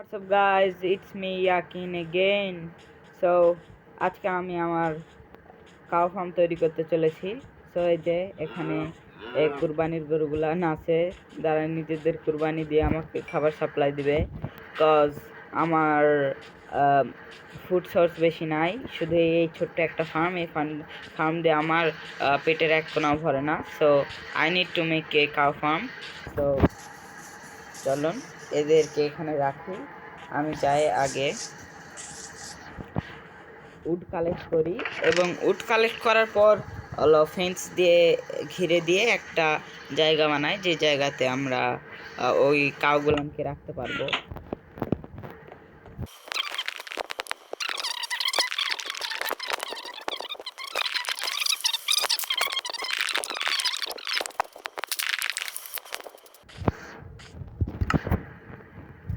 What's up guys, it's me Yakin again. So আজকে আমি আমার কাউ ফার্ম তৈরি করতে চলেছি। সো এই যে এখানে এই কুরবানির গরুগুলা নাচে, যারা নিজেদের কুরবানি দিয়ে আমাকে খাবার সাপ্লাই দিবে। কজ আমার ফুড সোর্স বেশি নাই, শুধু এই ছোট্ট একটা ফার্ম। এই ফার্ম দিয়ে আমার পেটের এক কোনাও ভরে না। So I need to make a cow farm. So চলুন এদেরকে এখানে রাখি। আমি চাই আগে উড কালেক্ট করি, এবং উড কালেক্ট করার পর ফেন্স দিয়ে ঘিরে দিয়ে একটা জায়গা বানাই, যে জায়গাতে আমরা ওই কাউগুলানকে রাখতে পারবো।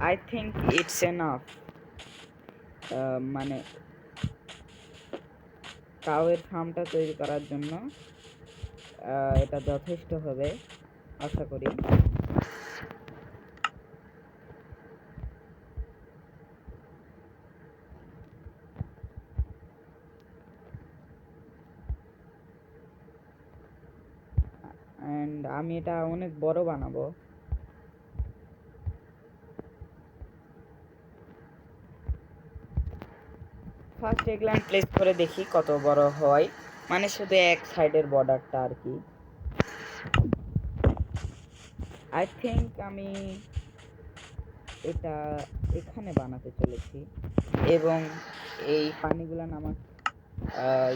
আই থিঙ্ক ইটস এনাফ, মানে কাউয়ের ফার্মটা তৈরি করার জন্য এটা যথেষ্ট হবে আশা করি। অ্যান্ড আমি এটা অনেক বড় বানাবো। ফার্স্ট এগল্যান্ড প্লেস করে দেখি কত বড় হয়, মানে শুধু এক সাইডের বর্ডারটা আর কি। আই থিঙ্ক আমি এটা এখানে বানাতে চলেছি, এবং এই পানিগুলো আমার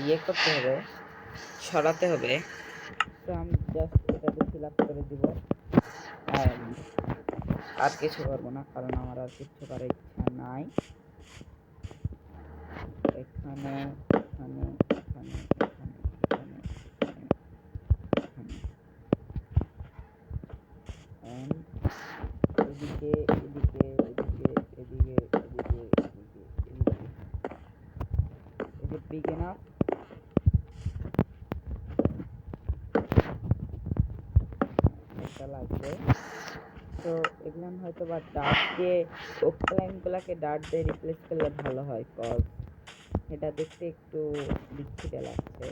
ইয়ে করতে হবে, সরাতে হবে। তো আমি জাস্ট এটাতে ফিল আপ করে দিব, আর কিছু করবো না, কারণ আমার আর কিছু করার ইচ্ছা নাই। এখানে এখানে এখানে এখানে এখানে এখানে এন্ড এদিকে এদিকে এদিকে এদিকে এদিকে এদিকে এদিকে। Is it big enough? এটা লাগবে। তো এগুলো হয়তো বা ডার্ট দিয়ে, ওক প্ল্যাঙ্কগুলোকে ডার্ট দিয়ে রিপ্লেস করলে ভালো হয়, কজ এটা দেখতে একটু বিচ্ছিরি লাগছে।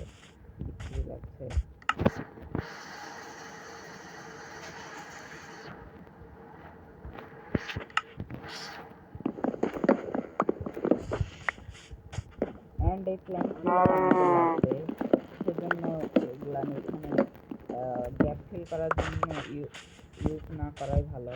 অ্যান্ড এই প্ল্যাঙ্কগুলো আমাদের লাগবে, সেজন্য এগুলো এখানে গ্যাপ ফিল করার জন্য ইউজ না করাই ভালো।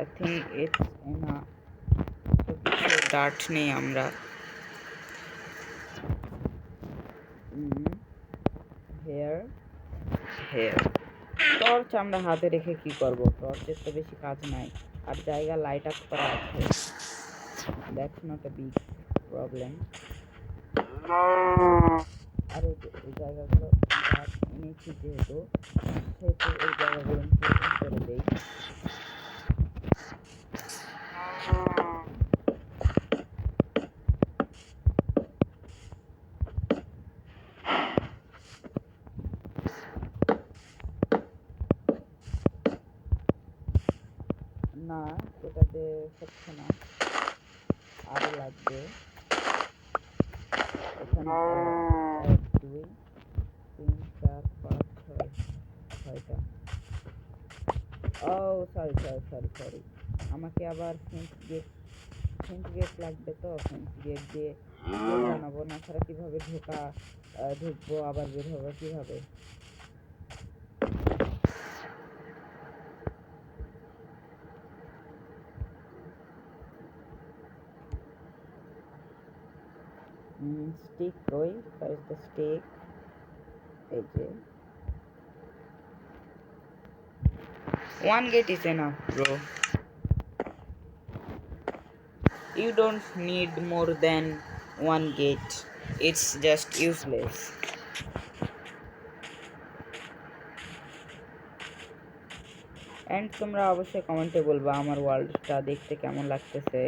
I think it's enough. Dirt নেই আমরা। হেয়ার টর্চ আমরা হাতে রেখে কি করব? টর্চের তো বেশি কাজ নাই, আর জায়গা লাইট আপ করা আছে। That's not a big problem. আর এই জায়গাগুলো এনেছি যেহেতু, সেহেতু এই জায়গাগুলো করে দেই। না, এটাতে হচ্ছে না, আরো লাগবে। এখানে 1 2 3 4 5 6 6টা। ও সরি, আমাকে আবার ফেন্স গেট লাগবে। তো ফেন্স গেট দিয়ে বানাবো, না ছাড়া কিভাবে ঢুকবো আবার বের হবো কিভাবে? স্টিক কই? Where is the stick? এই যে 1 gate is enough, bro. You don't need more than 1 gate. It's just useless. And তোমরা অবশ্যই কমেন্টে বলবা আমার ওয়ার্ল্ডটা দেখতে কেমন লাগতেছে।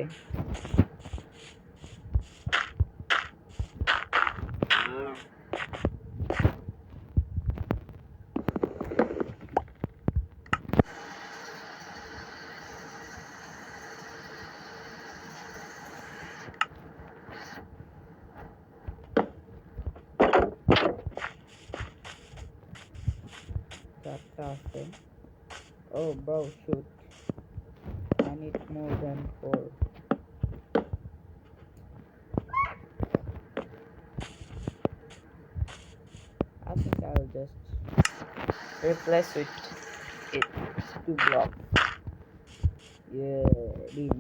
চারটা আছে। Oh bro, shoot. I need more than 4. I think I'll just replace with it 2 blocks. Yeah, ding.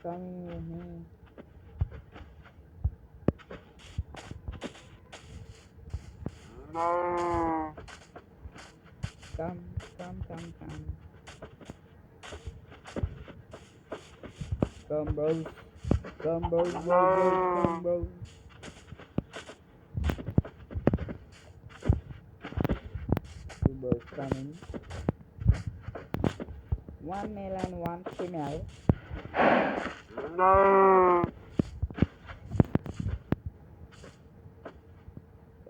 Coming with me. Come. Come, bros. Come, bros. Two bros coming. One male and one female.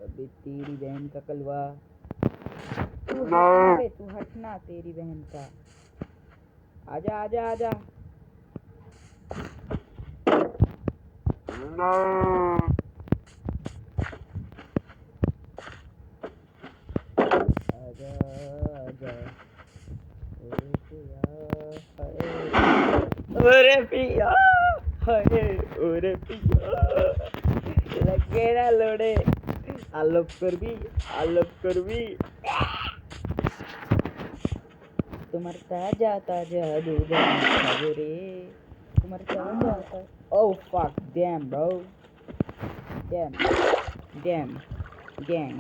अबे तेरी बहन का कलवा, तू हटना तेरी बहन का। आजा। आजा आजा अरे पिया ओरे पिया लगे ना लोड़े आलोप करबी तुम्हार ताजा दूध रे तुम्हार ताजा oh fuck damn bro damn gang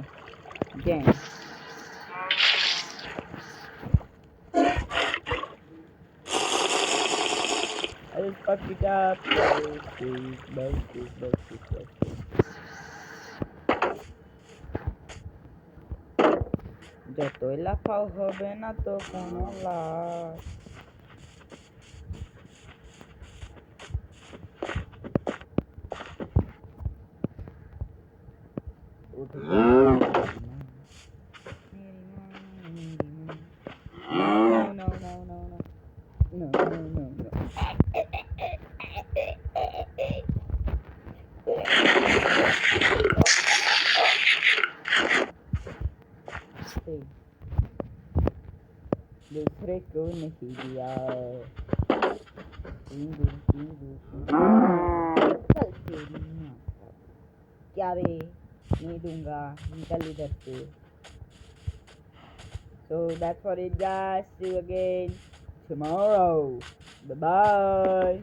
I'll fuck it up যতই লাফাও হবে না তো কোনো লাভ No. दूसरे को नहीं दिया क्या रे नहीं दूंगा निकल इधर से so that's for it guys see you again tomorrow bye bye